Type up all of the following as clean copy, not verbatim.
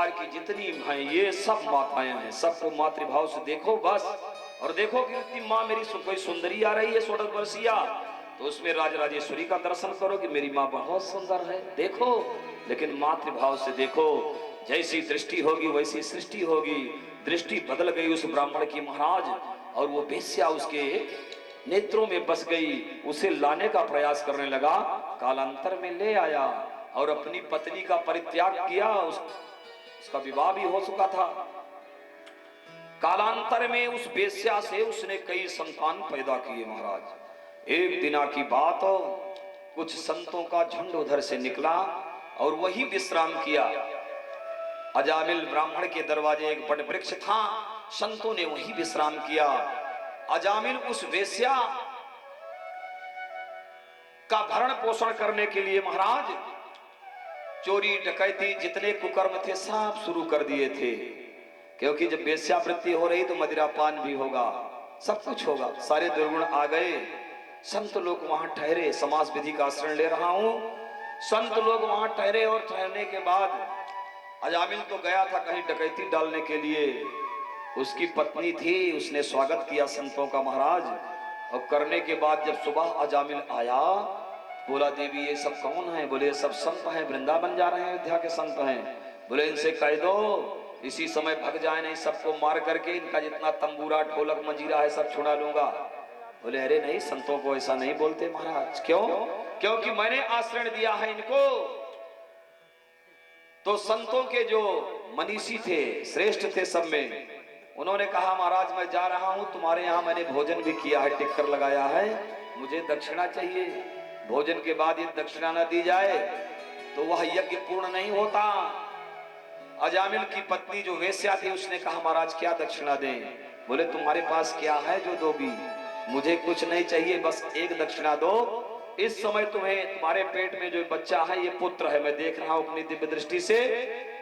संसार की जितनी हैं ये सब माताएं हैं, सबको मातृभाव से देखो बस। और देखो कि इतनी माँ मेरी कोई सुंदरी आ रही है 16 वर्षीय, तो उसमें राजराजेश्वरी का दर्शन करो कि मेरी माँ बहुत सुंदर है, देखो। लेकिन मातृभाव से देखो, जैसी दृष्टि होगी वैसी सृष्टि होगी। दृष्टि बदल गई उस ब्राह्मण की महाराज, और वो बेश्या उसके नेत्रों में बस गई। उसे लाने का प्रयास करने लगा, कालांतर में ले आया और अपनी पत्नी का परित्याग किया। उसका विवाह भी हो चुका था। कालांतर में उस बेश्या से उसने कई संतान पैदा किए महाराज। एक दिना की बात, कुछ संतों का झुंड उधर से निकला और वही विश्राम किया। अजामिल ब्राह्मण के दरवाजे एक बड़ वृक्ष था, संतों ने वही विश्राम किया। अजामिल उस वेश्या का भरण पोषण करने के लिए महाराज चोरी डकैती जितने कुकर्म थे सब शुरू कर दिए थे, क्योंकि जब वेश्यावृत्ति हो रही तो मदिरापान भी होगा, सब कुछ होगा। सारे दुर्गुण आ गए। संत लोग वहां ठहरे, समाज विधि का आश्रय ले रहा हूं। संत लोग वहां ठहरे और ठहरने के बाद अजामिल तो गया था कहीं डकैती डालने के लिए। उसकी पत्नी थी, उसने स्वागत किया संतों का महाराज। और करने के बाद जब सुबह अजामिल आया, बोला देवी ये सब कौन है? बोले सब संत हैं, वृंदावन जा रहे हैं, अयोध्या के संत हैं। बोले इनसे कह दो इसी समय भग जाए, नहीं सबको मार करके इनका जितना तंबूरा ढोलक मंजीरा है सब छुड़ा लूंगा। बोले अरे नहीं, संतों को ऐसा नहीं बोलते महाराज। क्यों? क्योंकि मैंने आश्रय दिया है इनको। तो संतों के जो मनीषी थे, श्रेष्ठ थे सब में, उन्होंने कहा महाराज मैं जा रहा हूं, तुम्हारे यहां मैंने भोजन भी किया है, टिक्कर लगाया है, मुझे दक्षिणा चाहिए। भोजन के बाद ये दक्षिणा न दी जाए तो वह यज्ञ पूर्ण नहीं होता। अजामिल की पत्नी जो वेश्या थी उसने कहा महाराज क्या दक्षिणा दें? बोले तुम्हारे पास क्या है जो दोगी? मुझे कुछ नहीं चाहिए, बस एक दक्षिणा दो। इस समय तुम्हें तुम्हारे पेट में जो बच्चा है ये पुत्र है, मैं देख रहा हूं अपनी दिव्य दृष्टि से,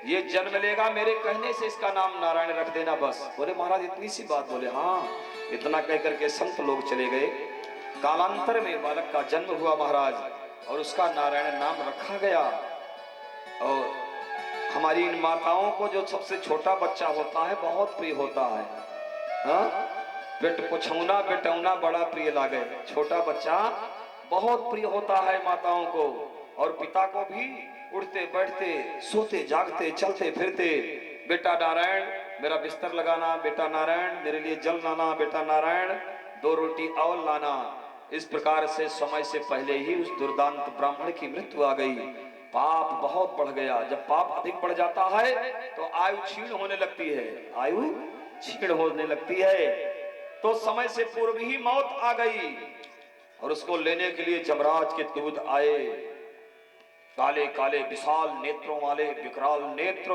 ये जन्म लेगा, मेरे कहने से इसका नाम नारायण रख देना बस। बोले महाराज इतनी सी बात? बोले हाँ। इतना कह करके संत लोग चले गए। कालांतर में बालक का जन्म हुआ महाराज, और उसका नारायण नाम रखा गया। और हमारी इन माताओं को जो सबसे छोटा बच्चा होता है बहुत प्रिय होता है। हाँ? बेट पुछौना बेटौना बड़ा प्रिय लागे, छोटा बच्चा बहुत प्रिय होता है माताओं को। और पिता को भी उठते बैठते सोते जागते चलते फिरते, बेटा नारायण मेरा बिस्तर लगाना, बेटा नारायण मेरे लिए जल लाना, बेटा नारायण 2 रोटी और लाना। इस प्रकार से समय से पहले ही उस दुर्दांत ब्राह्मण की मृत्यु आ गई। पाप बहुत बढ़ गया। जब पाप अधिक बढ़ जाता है तो आयु क्षीण होने लगती है, आयु क्षीण होने लगती है। तो समय से पूर्व ही मौत आ गई और उसको लेने के लिए जमराज के दूत आए। काले काले विशाल नेत्रों वाले, विकराल नेत्र,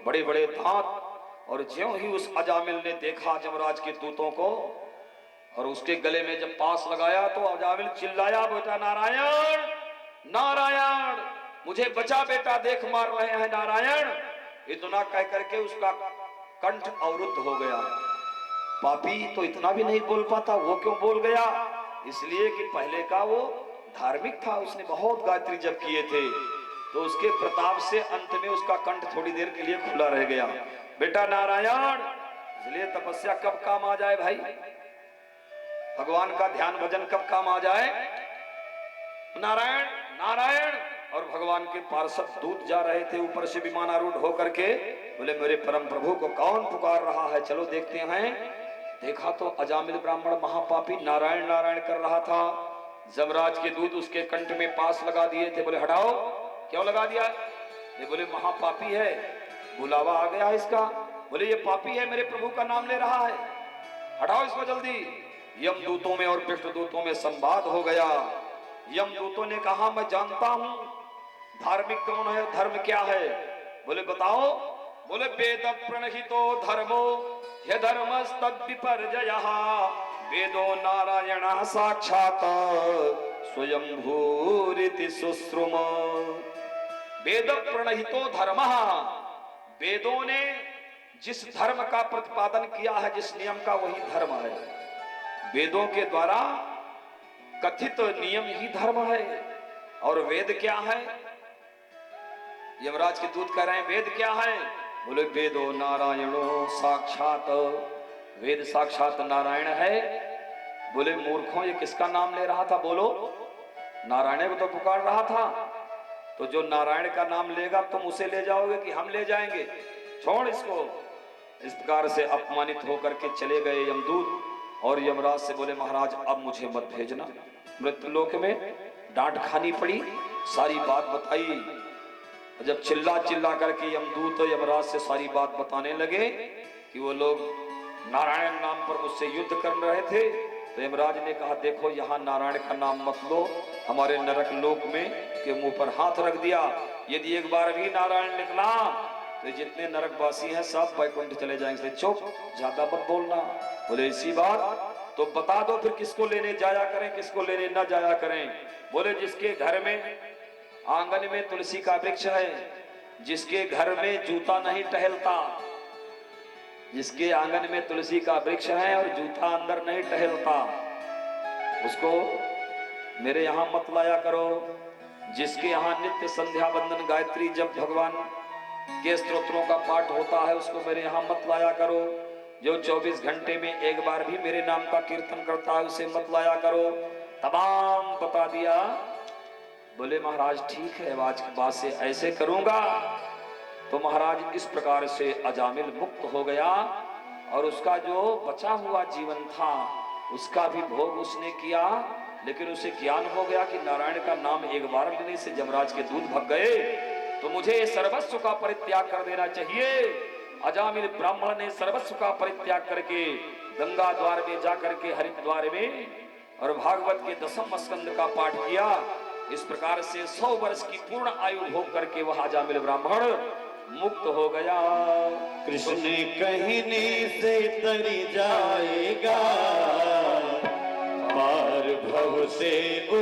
बड़े बड़े दांत। और ज्यों ही उस अजामिल ने देखा जमराज के दूतों को और उसके गले में जब पास लगाया तो अजामिल चिल्लाया बेटा नारायण नारायण मुझे बचा बेटा, देख मार रहे हैं नारायण। इतना कह करके उसका कंठ अवरुद्ध हो गया। पापी तो इतना भी नहीं बोल पाता, वो क्यों बोल गया? इसलिए कि पहले का वो धार्मिक था, उसने बहुत गायत्री जप किए थे, तो उसके प्रताप से अंत में उसका कंठ थोड़ी देर के लिए खुला रह गया। बेटा नारायण, इसलिए तपस्या कब काम आ जाए भाई, भगवान का ध्यान भजन कब काम आ जाए। नारायण नारायण। और भगवान के पार्षद दूत जा रहे थे ऊपर से विमानारूढ़ होकर के। बोले मेरे परम प्रभु को कौन पुकार रहा है, चलो देखते हैं। देखा तो अजामिल ब्राह्मण महापापी नारायण नारायण कर रहा था। जमराज के दूत उसके कंठ में पास लगा दिए थे। बोले हटाओ, क्यों लगा दिया? ये बोले महापापी है, बुलावा आ गया इसका। बोले ये पापी है, मेरे प्रभु का नाम ले रहा है, हटाओ इसको जल्दी। यमदूतों में और पृष्ठदूतों में संवाद हो गया। यमदूतों ने कहा मैं जानता हूं धार्मिक कौन है, धर्म क्या है। बोले बताओ। बोले वेद प्रणहितो धर्मो ह्य धर्मस्तद विपर्जयः वेदो नारायण साक्षात स्वयंभूरिति सुश्रुम। वेद प्रणहितो धर्म, वेदों ने जिस धर्म का प्रतिपादन किया है, जिस नियम का, वही धर्म है। वेदों के द्वारा कथित नियम ही धर्म है। और वेद क्या है? यमराज के दूत कह रहे हैं वेद क्या है? बोले वेदो नारायणो साक्षात, वेद साक्षात नारायण है। बोले मूर्खों, ये किसका नाम ले रहा था? बोलो, नारायण को तो पुकार रहा था। तो जो नारायण का नाम लेगा तुम उसे ले जाओगे कि हम ले जाएंगे? छोड़ इसको। इस प्रकार से अपमानित होकर के चले गए यमदूत, और यमराज से बोले महाराज अब मुझे मत भेजना। मृत्युलोक में डांट खानी पड़ी, सारी बात बताई। जब चिल्ला चिल्ला करके यमदूत यमराज से सारी बात बताने लगे कि वो लोग नारायण नाम पर मुझसे युद्ध कर रहे थे, तो यमराज ने कहा देखो यहाँ नारायण का नाम मत लो, हमारे नरक लोक में के मुंह पर हाथ रख दिया। यदि एक बार भी नारायण निकला तो जितने नरकवासी हैं सब वैकुंठ चले जाएंगे। चुप, ज्यादा मत बोलना। बोले इसी बात तो बता दो फिर किसको लेने जाया करें, किसको लेने न जाया करें। बोले जिसके घर में आंगन में तुलसी का वृक्ष है, जिसके घर में जूता नहीं टहलता, जिसके आंगन में तुलसी का वृक्ष है और जूता अंदर नहीं टहलता, उसको मेरे यहां मत लाया करो। जिसके यहां नित्य संध्या वंदन गायत्री जब भगवान के स्तोत्रों का पाठ होता है उसको मेरे यहां मत लाया करो। जो 24 घंटे में एक बार भी मेरे नाम का कीर्तन करता है उसे मत लाया करो। तमाम बता दिया। बोले महाराज ठीक है, आज के बाद से ऐसे करूंगा। तो महाराज इस प्रकार से अजामिल मुक्त हो गया, और उसका जो बचा हुआ जीवन था उसका भी भोग उसने किया। लेकिन उसे ज्ञान हो गया कि नारायण का नाम एक बार लेने से यमराज के दूध भग गए, तो मुझे सर्वस्व का परित्याग कर देना चाहिए। अजामिल ब्राह्मण ने सर्वस्व का परित्याग करके गंगा द्वार में जाकर के हरिद्वार में और भागवत के 10वें स्कंद का पाठ किया। इस प्रकार से 100 वर्ष की पूर्ण आयु भोग करके वह अजामिल ब्राह्मण मुक्त हो गया। कृष्ण कहने से तरी जाएगा, पार भव से